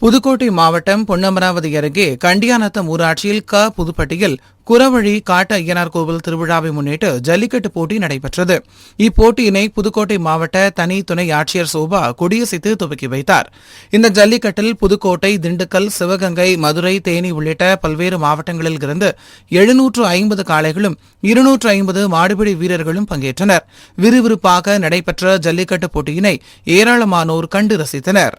புதுக்கோட்டை மாவட்டம் பொன்னமராவதி அருகே கண்டியானத்தம் ஊராட்சியில் புதுப்பட்டியில் குறவழி காட்டு ஐயனார் கோவில் திருவிழாவை முன்னிட்டு ஜல்லிக்கட்டு போட்டி நடைபெற்றது. இப்போட்டியினை புதுக்கோட்டை மாவட்ட தனி துணை ஆட்சியர் சோபா கொடியசைத்து துவக்கி வைத்தார். இந்த ஜல்லிக்கட்டில் புதுக்கோட்டை, திண்டுக்கல், சிவகங்கை, மதுரை, தேனி உள்ளிட்ட பல்வேறு மாவட்டங்களில் இருந்து 750 காளைகளும் 250 மாடுபிடி வீரர்களும் பங்கேற்றனர். விறுவிறுப்பாக நடைபெற்ற ஜல்லிக்கட்டு போட்டியினை ஏராளமானோர் கண்டு ரசித்தனர்.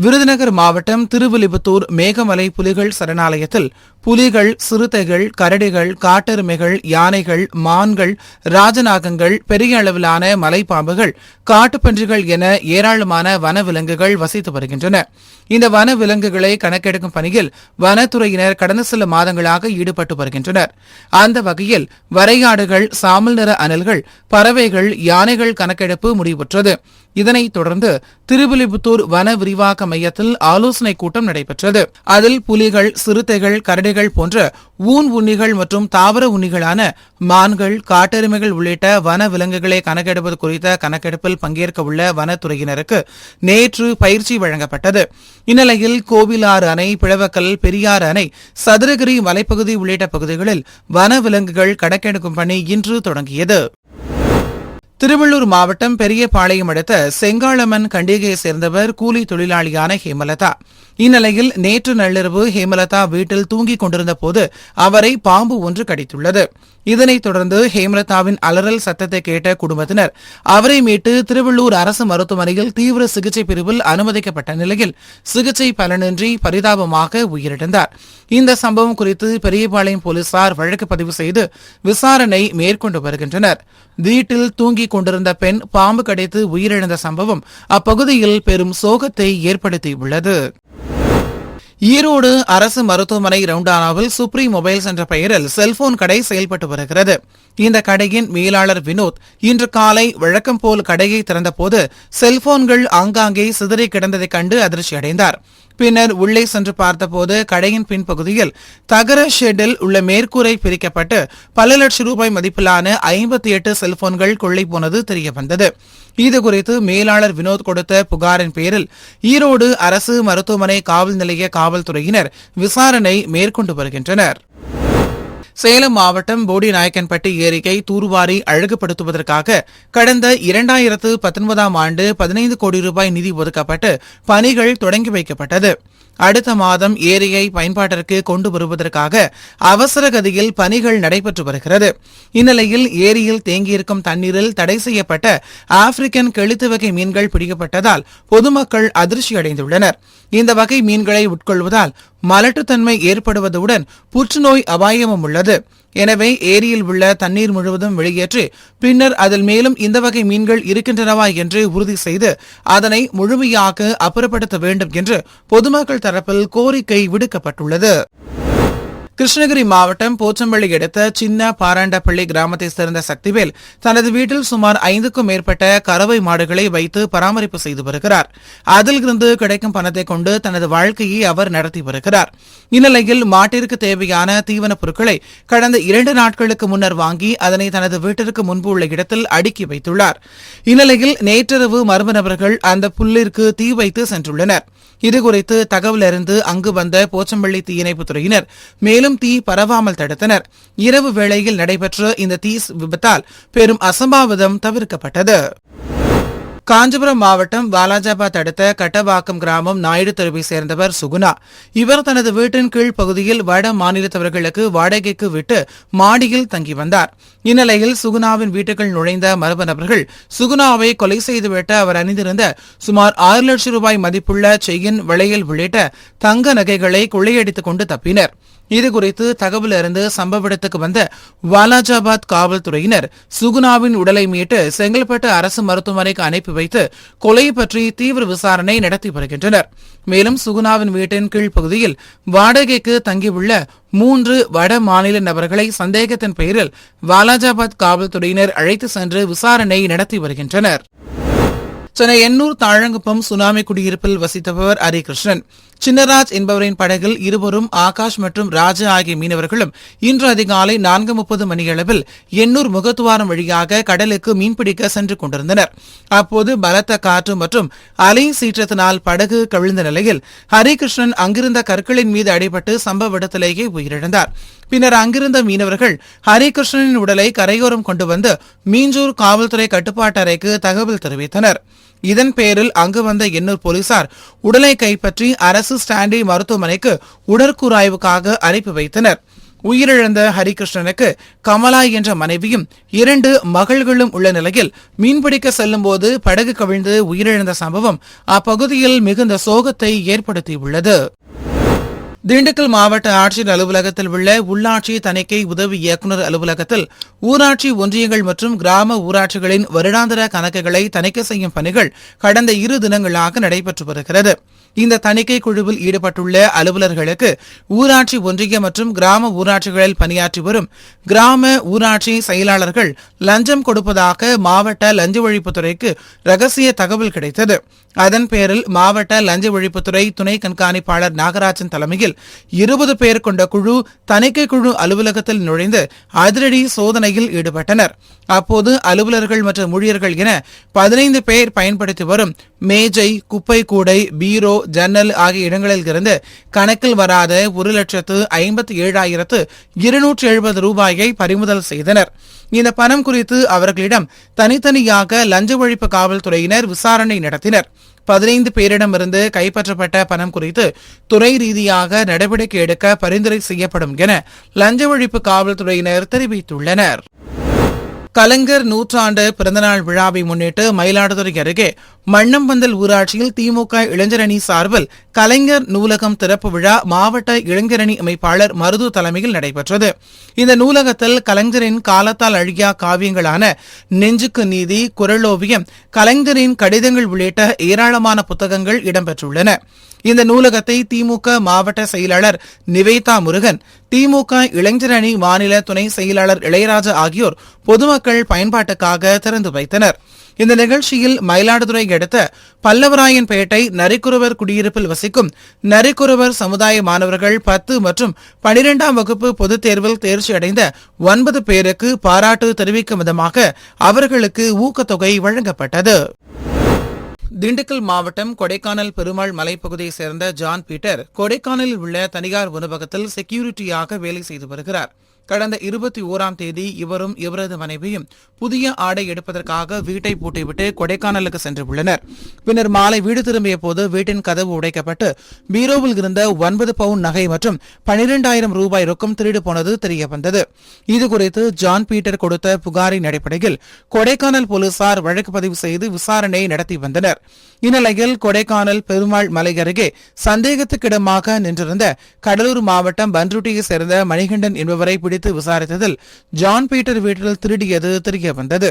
விருதுநகர் மாவட்டம் திருவில்லிபுத்தூர் மேகமலை புலிகள் சரணாலயத்தில் புலிகள், சிறுத்தைகள், கரடிகள், காட்டெருமைகள், யானைகள், மான்கள், ராஜநாகங்கள், பெரிய அளவிலான மலைப்பாம்புகள், காட்டுப்பன்றிகள் என ஏராளமான வனவிலங்குகள் வசித்து வருகின்றன. இந்த வனவிலங்குகளை கணக்கெடுக்கும் பணியில் வனத்துறையினர் கடந்த சில மாதங்களாக ஈடுபட்டு வருகின்றனர். அந்த வகையில் வரையாடுகள், சாம்பல் நிற அணில்கள், பறவைகள், யானைகள் கணக்கெடுப்பு முடிவுற்றது. இதனைத் தொடர்ந்து திருவில்லிபுத்தூர் வன விரிவாக்க மையத்தில் ஆலோசனைக் கூட்டம் நடைபெற்றது. அதில் புலிகள், சிறுத்தைகள், கரடிகள் போன்ற ஊன் உண்ணிகள் மற்றும் தாவர உண்ணிகளான மான்கள், காட்டெருமைகள் உள்ளிட்ட வன விலங்குகளை கணக்கெடுப்பது குறித்த கணக்கெடுப்பில் பங்கேற்க உள்ள வனத்துறையினருக்கு நேற்று பயிற்சி வழங்கப்பட்டது. இந்நிலையில் கோவிலாறு அணை, பிளவக்கல், பெரியாறு அணை, சதுரகிரி மலைப்பகுதி உள்ளிட்ட பகுதிகளில் வன விலங்குகள் கணக்கெடுக்கும் பணி இன்று தொடங்கியது. திருவள்ளூர் மாவட்டம் பெரியபாளையம் அடுத்த செங்காளம்மன் கண்டிகையை சேர்ந்தவர் கூலி தொழிலாளியான ஹேமலதா. இந்நிலையில் நேற்று நள்ளிரவு ஹேமலதா வீட்டில் தூங்கிக் கொண்டிருந்த போது அவரை பாம்பு ஒன்று கடித்துள்ளது. இதனைத் தொடர்ந்து ஹேமலதாவின் அலறல் சத்தத்தை கேட்ட குடும்பத்தினர் அவரை மீட்டு திருவள்ளூர் அரசு மருத்துவமனையில் தீவிர சிகிச்சை பிரிவில் அனுமதிக்கப்பட்ட நிலையில் சிகிச்சை பலனின்றி பரிதாபமாக உயிரிழந்தார். இந்த சம்பவம் குறித்து பெரியபாளையம் போலீசார் வழக்கு பதிவு செய்து விசாரணை மேற்கொண்டு வருகின்றனர். வீட்டில் தூங்கிக் கொண்டிருந்த பெண் பாம்பு கடித்து உயிரிழந்த சம்பவம் அப்பகுதியில் பெரும் சோகத்தை ஏற்படுத்தியுள்ளது. ஈரோடு அரசு மருத்துவமனை ரவுண்டானாவில் சுப்ரி மொபைல்ஸ் என்ற பெயரில் செல்போன் கடை செயல்பட்டு வருகிறது. இந்த கடையின் மேலாளர் வினோத் இன்று காலை வழக்கம் போல் கடையை திறந்தபோது செல்போன்கள் ஆங்காங்கே சிதறி கிடந்ததைக் கண்டு அதிர்ச்சியடைந்தார். பின்னர் உள்ளே சென்று பார்த்தபோது கடையின் பின்பகுதியில் தகர ஷெட்டில் உள்ள மேற்கூரை பிரிக்கப்பட்டு பல லட்சம் ரூபாய் மதிப்பிலான 58 செல்போன்கள் கொள்ளை போனது தெரியவந்தது. இதுகுறித்து மேலாளர் வினோத் கொடுத்த புகாரின் பேரில் ஈரோடு அரசு மருத்துவமனை காவல் நிலைய காவல்துறையினர் விசாரணை மேற்கொண்டு வருகின்றனர். சேலம் மாவட்டம் போடிநாயக்கன்பட்டி ஏரியை தூர்வாரி அழகுபடுத்துவதற்காக கடந்த 2019ஆம் ஆண்டு 15 கோடி ரூபாய் நிதி ஒதுக்கப்பட்டு பணிகள் தொடங்கி வைக்கப்பட்டது. அடுத்த மாதம் ஏரியை பயன்பாட்டிற்கு கொண்டு வருவதற்காக அவசர கதியில் பணிகள் நடைபெற்று வருகிறது. இந்நிலையில் ஏரியில் தேங்கியிருக்கும் தண்ணீரில் தடை செய்யப்பட்ட ஆப்பிரிக்கன் கெளுத்து வகை மீன்கள் பிடிக்கப்பட்டதால் பொதுமக்கள் அதிர்ச்சியடைந்துள்ளனர். இந்த வகை மீன்களை உட்கொள்வதால் மலட்டுத்தன்மை ஏற்படுவதுடன் புற்றுநோய் அபாயமும் உள்ளது. எனவே ஏரியில் உள்ள தண்ணீர் முழுவதும் வெளியேற்றி பின்னர் அதில் மேலும் இந்த வகை மீன்கள் இருக்கின்றனவா என்று உறுதி செய்து அதனை முழுமையாக அப்புறப்படுத்த வேண்டும் என்று பொதுமக்கள் தரப்பில் கோரிக்கை விடுக்கப்பட்டுள்ளது. கிருஷ்ணகிரி மாவட்டம் போச்சம்பள்ளி அடுத்த சின்ன பாராண்டப்பள்ளி கிராமத்தைச் சேர்ந்த சக்திவேல் தனது வீட்டில் சுமார் 5க்கும் மேற்பட்ட கறவை மாடுகளை வைத்து பராமரிப்பு செய்து வருகிறார். அதிலிருந்து கிடைக்கும் பணத்தை கொண்டு தனது வாழ்க்கையை அவர் நடத்தி வருகிறார். இந்நிலையில் மாட்டிற்கு தேவையான தீவனப் பொருட்களை கடந்த 2 நாட்களுக்கு முன்னர் வாங்கி அதனை தனது வீட்டிற்கு முன்பு உள்ள இடத்தில் அடுக்கி வைத்துள்ளார். இந்நிலையில் நேற்றிரவு மர்ம நபர்கள் அந்த புல்லிற்கு தீ வைத்து சென்றுள்ளனர். இதுகுறித்து தகவல் அறிந்து அங்கு வந்த போச்சம்பள்ளி தீயணைப்புத் துறையினர் மேலும் தீ பரவாமல் தடுத்தனர். இரவு வேளையில் நடைபெற்ற இந்த தீ விபத்தால் பெரும் அசம்பாவிதம் தவிர்க்கப்பட்டது. காஞ்சிபுரம் மாவட்டம் வாலாஜாபாத் அடுத்த கட்டவாக்கம் கிராமம் நாயுடு தெருவை சேர்ந்தவர் சுகுணா. இவர் தனது வீட்டின் கீழ் பகுதியில் வட மாநிலத்தவர்களுக்கு வாடகைக்கு விட்டு மாடியில் தங்கி வந்தார். இந்நிலையில் சுகுணாவின் வீட்டுக்குள் நுழைந்த மர்ம நபர்கள் சுகுணாவை கொலை செய்துவிட்டு அவர் அணிந்திருந்த சுமார் 6 லட்சம் ரூபாய் மதிப்புள்ள செயின், வளையல் உள்ளிட்ட தங்க நகைகளை கொள்ளையடித்துக் கொண்டு தப்பினர். இதுகுறித்து தகவல் அறிந்து சம்பவ இடத்துக்கு வந்த வாலாஜாபாத் காவல்துறையினர் சுகுணாவின் உடலை மீட்டு செங்கல்பட்டு அரசு மருத்துவமனைக்கு அனுப்பி வைத்து கொலை பற்றி தீவிர விசாரணை நடத்தி வருகின்றனர். மேலும் சுகுணாவின் வீட்டின் கீழ் பகுதியில் வாடகைக்கு தங்கியுள்ள 3 வட மாநில நபர்களை சந்தேகத்தின் பெயரில் வாலாஜாபாத் காவல்துறையினர் அழைத்து சென்று விசாரணை நடத்தி வருகின்றனர். சென்னை எண்ணூர் தாழங்குப்பம் சுனாமி குடியிருப்பில் வசித்தவர் ஹரிகிருஷ்ணன். சின்னராஜ் என்பவரின் படகில் இருவரும் ஆகாஷ் மற்றும் ராஜா ஆகிய மீனவர்களும் இன்று அதிகாலை 4:30 மணியளவில் எண்ணூர் முகத்துவாரம் வழியாக கடலுக்கு மீன்பிடிக்க சென்று கொண்டிருந்தனர். அப்போது பலத்த காற்று மற்றும் அலை சீற்றத்தினால் படகு கவிழ்ந்த நிலையில் ஹரிகிருஷ்ணன் அங்கிருந்த கற்களின் மீது அடிபட்டு சம்பவ இடத்திலேயே உயிரிழந்தார். பின்னர் அங்கிருந்த மீனவர்கள் ஹரிகிருஷ்ணனின் உடலை கரையோரம் கொண்டு வந்து மீஞ்சூர் காவல்துறை கட்டுப்பாட்டு அறைக்கு தகவல் தெரிவித்தனர். இதன் பேரில் அங்கு வந்த எண்ணூர் போலீசார் உடலை கைப்பற்றி அரசு ஸ்டாண்டி மருத்துவமனைக்கு உடற்கூறாய்வுக்காக அனுப்பி வைத்தனர். உயிரிழந்த ஹரிகிருஷ்ணனுக்கு கமலா என்ற மனைவியும் 2 மகள்களும் உள்ள நிலையில் மீன்பிடிக்க செல்லும் போது படகு கவிழ்ந்து உயிரிழந்த சம்பவம் அப்பகுதியில் மிகுந்த சோகத்தை ஏற்படுத்தியுள்ளது. திண்டுக்கல் மாவட்ட ஆட்சியர் அலுவலகத்தில் உள்ள உள்ளாட்சி தணிக்கை உதவி இயக்குநர் அலுவலகத்தில் ஊராட்சி ஒன்றியங்கள் மற்றும் கிராம ஊராட்சிகளின் வருடாந்திர கணக்குகளை தணிக்கை செய்யும் பணிகள் கடந்த 2 தினங்களாக நடைபெற்று வருகிறது. இந்த தணிக்கை குழுவில் ஈடுபட்டுள்ள அலுவலர்களுக்கு ஊராட்சி ஒன்றிய மற்றும் கிராம ஊராட்சிகளில் பணியாற்றி வரும் கிராம ஊராட்சி செயலாளர்கள் லஞ்சம் கொடுப்பதாக மாவட்ட லஞ்ச ஒழிப்புத்துறைக்கு ரகசிய தகவல் கிடைத்தது. அதன் பேரில் மாவட்ட லஞ்ச ஒழிப்புத்துறை துணை கண்காணிப்பாளர் நாகராஜன் தலைமையில் 20 பேர் கொண்ட குழு தணிக்கை குழு அலுவலகத்தில் நுழைந்து அதிரடி சோதனையில் ஈடுபட்டனர். அப்போது அலுவலர்கள் மற்றும் ஊழியர்கள் என 15 பேர் பயன்படுத்தி வரும் மேஜை, குப்பை கூடை, பீரோ, ஜன்னல் ஆகிய இடங்களில் இருந்து கணக்கில் வராத 1,57,270 ரூபாயை பறிமுதல் செய்தனர். இந்த பணம் குறித்து அவர்களிடம் தனித்தனியாக லஞ்ச ஒழிப்பு காவல்துறையினர் விசாரணை நடத்தினர். 15 பேரிடமிருந்து கைப்பற்றப்பட்ட பணம் குறித்து துறை ரீதியாக நடவடிக்கை எடுக்க பரிந்துரை செய்யப்படும் என லஞ்ச ஒழிப்பு காவல்துறையினர் தெரிவித்துள்ளனர். கலைஞர் நூற்றாண்டு பிறந்தநாள் விழாவை முன்னிட்டு மயிலாடுதுறை அருகே மண்ணம்பந்தல் ஊராட்சியில் திமுக இளைஞரணி சார்பில் கலைஞர் நூலகம் திறப்பு விழா மாவட்ட இளைஞரணி அமைப்பாளர் மருது தலைமையில் நடைபெற்றது. இந்த நூலகத்தில் கலைஞரின் காலத்தால் அழியா காவியங்களான நெஞ்சுக்கு நீதி, குறளோவியம், கலைஞரின் கடிதங்கள் உள்ளிட்ட ஏராளமான புத்தகங்கள் இடம்பெற்றுள்ளன. இந்த நூலகத்தை திமுக மாவட்ட செயலாளர் நிவேதா முருகன், திமுக இளைஞரணி மாநில துணை செயலாளர் இளையராஜா ஆகியோர் பொதுமக்கள் பயன்பாட்டுக்காக திறந்து வைத்தனர். இந்த நிகழ்ச்சியில் மயிலாடுதுறை அடுத்த பல்லவராயன்பேட்டை நரிக்குறவர் குடியிருப்பில் வசிக்கும் நரிக்குறவர் சமுதாய மாணவர்கள் 10 மற்றும் 12ஆம் வகுப்பு பொதுத் தேர்வில் தேர்ச்சி அடைந்த 9 பேருக்கு பாராட்டு தெரிவிக்கும் விதமாக அவர்களுக்கு ஊக்கத்தொகை வழங்கப்பட்டது. திண்டுக்கல் மாவட்டம் கொடைக்கானல் பெருமாள் மலைப்பகுதியைச் சேர்ந்த ஜான் பீட்டர் கொடைக்கானலில் உள்ள தனியார் உணவகத்தில் செக்யூரிட்டியாக வேலை செய்து வருகிறார். கடந்த 21ஆம் தேதி இவரும் இவரது மனைவியும் புதிய ஆடை எடுப்பதற்காக வீட்டை பூட்டிவிட்டு கொடைக்கானலுக்கு சென்று உள்ளனர். பின்னர் மாலை வீடு திரும்பிய போது வீட்டின் கதவு உடைக்கப்பட்டு பீரோவில் இருந்த 9 பவுண்ட் நகை மற்றும் 12,000 ரூபாய் ரொக்கம் திருடு போனது தெரியவந்தது. இதுகுறித்து ஜான் பீட்டர் கொடுத்த புகாரின் அடிப்படையில் கொடைக்கானல் போலீசார் வழக்கு பதிவு செய்து விசாரணை நடத்தி வந்தனர். இந்நிலையில் கொடைக்கானல் பெருமாள் மலை அருகே சந்தேகத்துக்கிடமாக நின்றிருந்த கடலூர் மாவட்டம் பன்ருட்டியைச் சேர்ந்த மணிகண்டன் என்பவரை பிடித்து விசாரித்ததில் ஜான் பீட்டர் வீட்டில் திருடியது தெரியவந்தது.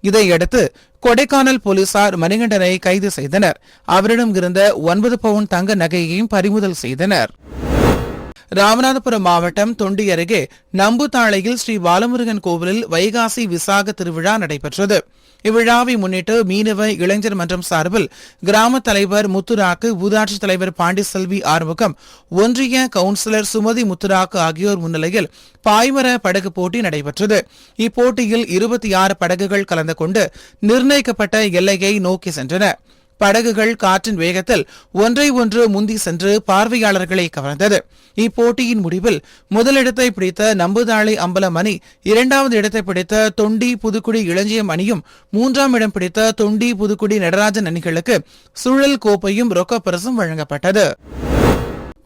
இதையடுத்து கொடைக்கானல் போலீசார் மணிகண்டனை கைது செய்தனர். அவரிடம் இருந்த 9 பவுண்ட் தங்க நகையையும் பறிமுதல் செய்தனர். ராமநாதபுரம் மாவட்டம் தொண்டி அருகே நம்புத்தாளையில் ஸ்ரீ பாலமுருகன் கோவிலில் வைகாசி விசாக திருவிழா நடைபெற்றது. இவ்விழாவை முன்னிட்டு மீனவ இளைஞர் மன்றம் சார்பில் கிராம தலைவர் முத்துராக்கு, ஊராட்சித் தலைவர் பாண்டிசெல்வி ஆறுமுகம், ஒன்றிய கவுன்சிலர் சுமதி முத்துராக்கு ஆகியோர் முன்னிலையில் பாய்மர படகு போட்டி நடைபெற்றது. இப்போட்டியில் 26 படகுகள் கலந்து கொண்டு நிர்ணயிக்கப்பட்ட எல்லையை நோக்கி சென்றன. படகுகள் காற்றின் வேகத்தில் ஒன்றை ஒன்று முந்தி சென்று பார்வையாளர்களை கவர்ந்தது. இப்போட்டியின் முடிவில் முதலிடத்தை பிடித்த நம்புதாளை அம்பலம் அணி, 2வது இடத்தை பிடித்த தொண்டி புதுக்குடி இளஞ்சியம் அணியும், 3ஆம் இடம் பிடித்த தொண்டி புதுக்குடி நடராஜன் அணிகளுக்கு சுழல் கோப்பையும் ரொக்க பரிசும் வழங்கப்பட்டது.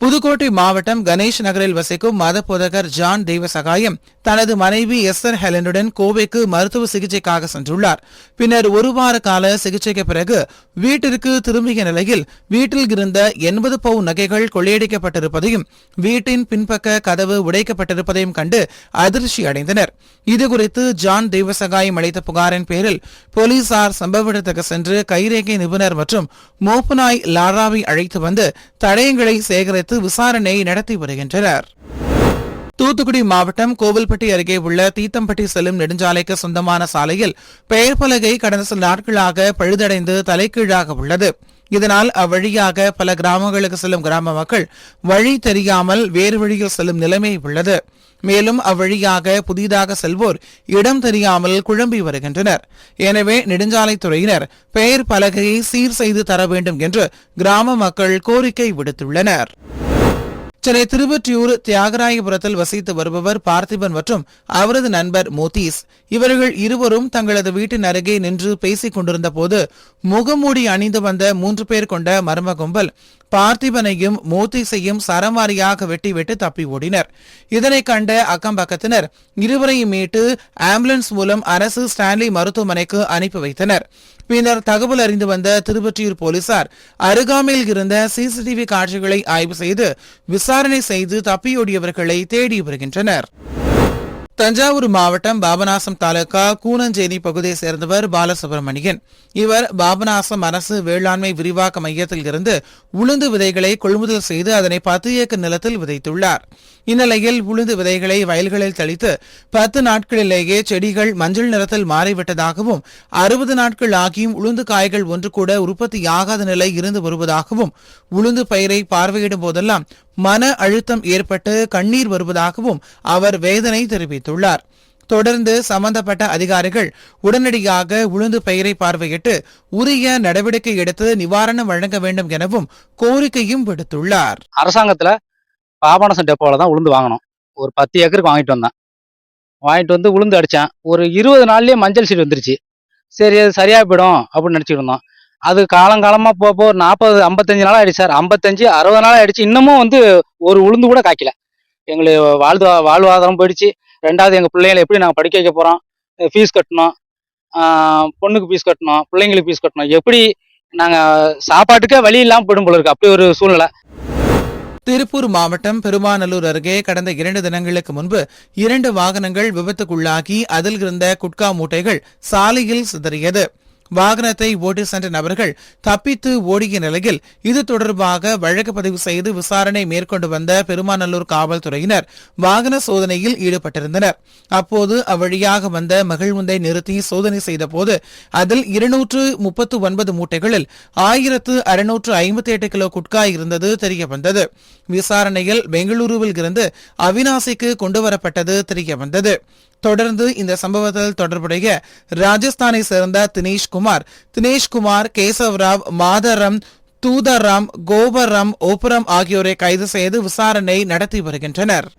புதுக்கோட்டை மாவட்டம் கணேஷ் நகரில் வசிக்கும் மத போதகர் ஜான் தெய்வசகாயம் தனது மனைவி எஸ்தர் ஹெலனுடன் கோவைக்கு மருத்துவ சிகிச்சைக்காக சென்றுள்ளார். பின்னர் 1 வார கால சிகிச்சைக்கு பிறகு வீட்டிற்கு திரும்பிய நிலையில் வீட்டில் இருந்த 80 பவுன் நகைகள் கொள்ளையடிக்கப்பட்டிருப்பதையும் வீட்டின் பின்பக்க கதவு உடைக்கப்பட்டிருப்பதையும் கண்டு அதிர்ச்சி அடைந்தனர். இதுகுறித்து ஜான் தெய்வசகாயம் அளித்த புகாரின் பேரில் போலீசார் சம்பவ இடத்துக்கு சென்று கைரேகை நிபுணர் மற்றும் மோப்புநாய் லாராவை அழைத்து வந்து தடயங்களை சேகரித்து விசாரணை நடத்தி வருகின்றனர். தூத்துக்குடி மாவட்டம் கோவில்பட்டி அருகே உள்ள தீத்தம்பட்டி செல்லும் நெடுஞ்சாலைக்கு சொந்தமான சாலையில் பெயர் பலகை கடந்த சில நாட்களாக பழுதடைந்து தலைகீழாக உள்ளது. இதனால் அவ்வழியாக பல கிராமங்களுக்கு செல்லும் கிராம மக்கள் வழி தெரியாமல் வேறு வழியில் செல்லும் நிலைமை உள்ளது. மேலும் அவ்வழியாக புதிதாக செல்வோர் இடம் தெரியாமல் குழம்பி வருகின்றனர். எனவே நெடுஞ்சாலைத்துறையினர் பெயர் பலகையை சீர் செய்து தர வேண்டும் என்று கிராம மக்கள் கோரிக்கை விடுத்துள்ளனர். சென்னை திருவொற்றியூர் தியாகராயபுரத்தில் வசித்து வருபவர் பார்த்திபன் மற்றும் அவரது நண்பர் மோதீஸ். இவர்கள் இருவரும் தங்களது வீட்டின் அருகே நின்று பேசிக் கொண்டிருந்த போது முகமூடி அணிந்து வந்த 3 பேர் கொண்ட மர்ம கும்பல் பார்த்திபனையும் மோதீஸையும் சரமாரியாக வெட்டி தப்பி ஓடினர். இதனை கண்ட அக்கம்பக்கத்தினர் இருவரையும் மீட்டு ஆம்புலன்ஸ் மூலம் அரசு ஸ்டான்லி மருத்துவமனைக்கு அனுப்பி வைத்தனர். பின்னர் தகவல் அறிந்து வந்த திருவொற்றியூர் போலீசார் அருகாமையில் இருந்த சிசிடிவி காட்சிகளை ஆய்வு செய்து விசாரணை செய்து தப்பியோடியவர்களை தேடி வருகின்றனர். தஞ்சாவூர் மாவட்டம் பாபநாசம் தாலுகா கூனஞ்சேரி பகுதியை சேர்ந்தவர் பாலசுப்ரமணியன். இவர் பாபநாசம் அரசு வேளாண்மை விரிவாக்க மையத்தில் இருந்து உளுந்து விதைகளை கொள்முதல் செய்து அதனை 10 ஏக்கர் நிலத்தில் விதைத்துள்ளார். இந்நிலையில் உளுந்து விதைகளை வயல்களில் தெளித்து 10 நாட்களிலேயே செடிகள் மஞ்சள் நிறத்தில் மாறிவிட்டதாகவும் 60 நாட்கள் ஆகியும் உளுந்து காய்கள் ஒன்று கூட உற்பத்தியாகாத நிலை இருந்து வருவதாகவும் உளுந்து பயிரை பார்வையிடும் போதெல்லாம் மன அழுத்தம் ஏற்பட்டு கண்ணீர் வருவதாகவும் அவர் வேதனை தெரிவித்துள்ளார். தொடர்ந்து சம்பந்தப்பட்ட அதிகாரிகள் உடனடியாக உளுந்து பயிரை பார்வையிட்டு உரிய நடவடிக்கை எடுத்து நிவாரணம் வழங்க வேண்டும் எனவும் கோரிக்கையும் விடுத்துள்ளார். அரசாங்கத்துல பாபநாசம் டெப்போல தான் உளுந்து வாங்கணும். ஒரு 10 ஏக்கருக்கு வாங்கிட்டு வந்து உளுந்து அடிச்சேன். ஒரு 20 நாள்லயே மஞ்சள் சீடு வந்துருச்சு. சரி அது சரியா போயிடும் அப்படின்னு நினைச்சிட்டு இருந்தோம். அது காலங்காலமா போக 40-55 நாள் ஆயிடுச்சு சார். 55-60 நாள் ஆயிடுச்சு. இன்னமும் வந்து ஒரு உளுந்து கூட காய்க்கல. எங்களுக்கு வாழ்வாதாரம் போயிடுச்சு. 2வது எங்க பிள்ளைங்களை எப்படி நாங்கள் படிக்க வைக்க போறோம்? ஃபீஸ் கட்டணும், பொண்ணுக்கு ஃபீஸ் கட்டணும், பிள்ளைங்களுக்கு ஃபீஸ் கட்டணும். எப்படி நாங்க சாப்பாட்டுக்கே வழி இல்லாம போயிடும் போல இருக்கு. அப்படி ஒரு சூழ்நிலை. திருப்பூர் மாவட்டம் பெருமாநல்லூர் அருகே கடந்த 2 தினங்களுக்கு முன்பு 2 வாகனங்கள் விபத்துக்குள்ளாகி அதில் இருந்த குட்கா மூட்டைகள் சாலையில் சிதறியது. வாகனத்தை ஓட்டி சென்ற நபர்கள் தப்பித்து ஓடிய நிலையில் இது தொடர்பாக வழக்கு பதிவு செய்து விசாரணை மேற்கொண்டு வந்த பெருமாநல்லூர் காவல்துறையினர் வாகன சோதனையில் ஈடுபட்டிருந்தனர். அப்போது அவ்வழியாக வந்த மகிழ்வுந்தை நிறுத்தி சோதனை செய்தபோது அதில் 239 மூட்டைகளில் 1658 கிலோ குட்கா இருந்தது தெரியவந்தது. விசாரணையில் பெங்களூருவில் இருந்து அவினாசிக்கு கொண்டுவரப்பட்டது தெரியவந்தது. தொடர்ந்து இந்த சம்பவத்தில் தொடர்புடைய ராஜஸ்தானை சேர்ந்த தினேஷ்குமார், கேசவராவ், மாதரம், தூதராம், கோபராம், ஓபுரம் ஆகியோரை கைது செய்து விசாரணை நடத்தி வருகின்றனர்.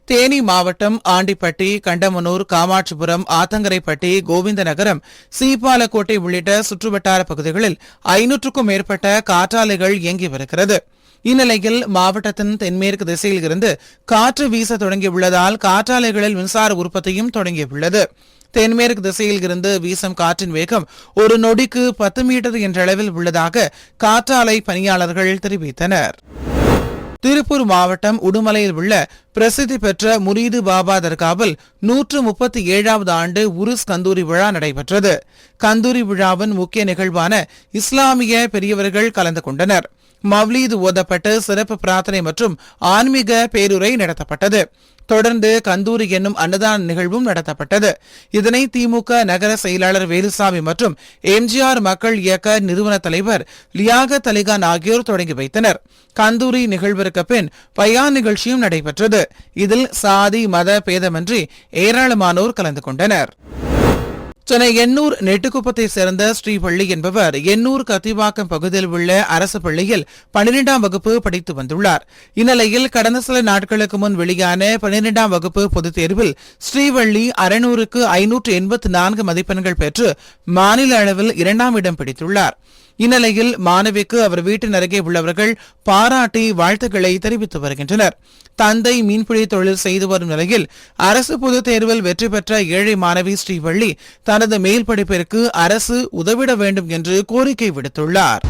தேனி மாவட்டம் ஆண்டிப்பட்டி, கண்டமனூர், காமாட்சிபுரம், ஆத்தங்கரைப்பட்டி, கோவிந்தநகரம், சீப்பாலக்கோட்டை உள்ளிட்ட சுற்றுவட்டார பகுதிகளில் 500க்கும் மேற்பட்ட காற்றாலைகள் இயங்கி வருகிறது. இந்நிலையில் மாவட்டத்தின் தென்மேற்கு திசையில் இருந்து காற்று வீச தொடங்கியுள்ளதால் காற்றாலைகளில் மின்சார உற்பத்தியும் தொடங்கியுள்ளது. தென்மேற்கு திசையில் இருந்து வீசும் காற்றின் வேகம் ஒரு நொடிக்கு 10 மீட்டர் என்ற அளவில் உள்ளதாக காற்றாலை பணியாளர்கள் தெரிவித்தனர். திருப்பூர் மாவட்டம் உடுமலையில் உள்ள பிரசித்தி பெற்ற முரீது பாபா தர்காவில் 137வது ஆண்டு உருஸ் கந்தூரி விழா நடைபெற்றது. கந்தூரி விழாவின் முக்கிய நிகழ்வான இஸ்லாமிய பெரியவர்கள் கலந்து கொண்டனர். மவ்லீது ஓதப்பட்டு சிறப்பு பிரார்த்தனை மற்றும் ஆன்மீக பேருரை நடத்தப்பட்டது. தொடர்ந்து கந்தூரி என்னும் அன்னதான நிகழ்வும் நடத்தப்பட்டது. இதனை திமுக நகர செயலாளர் வேலுசாமி மற்றும் எம்ஜிஆர் மக்கள் இயக்க நிறுவன தலைவர் லியாகத் அலிகான் ஆகியோர் தொடங்கி வைத்தனர். கந்தூரி நிகழ்விற்கு பின் பயான் நிகழ்ச்சியும் நடைபெற்றது. இதில் சாதி மத பேதமின்றி ஏராளமானோர் கலந்து கொண்டனர். சென்னை எண்ணூர் நெட்டுக்குப்பத்தை சேர்ந்த ஸ்ரீவள்ளி என்பவர் எண்ணூர் கத்திவாக்கம் பகுதியில் உள்ள அரசு பள்ளியில் 12ஆம் வகுப்பு படித்து வந்துள்ளார். இந்நிலையில் கடந்த சில நாட்களுக்கு முன் வெளியான 12ஆம் வகுப்பு பொதுத் தேர்வில் ஸ்ரீவள்ளி 600க்கு 584 மதிப்பெண்கள் பெற்று மாநில அளவில் 2ஆம் இடம் பிடித்துள்ளார். இந்நிலையில் மாணவிக்கு அவர் வீட்டின் அருகே உள்ளவர்கள் பாராட்டி வாழ்த்துக்களை தெரிவித்து வருகின்றனர். தந்தை மீன்பிடி தொழில் செய்து வரும் நிலையில் அரசு பொதுத் தேர்வில் வெற்றி பெற்ற ஏழை மாணவி ஸ்ரீவள்ளி தனது மேல் படிப்பிற்கு அரசு உதவிட வேண்டும் என்று கோரிக்கை விடுத்துள்ளார்.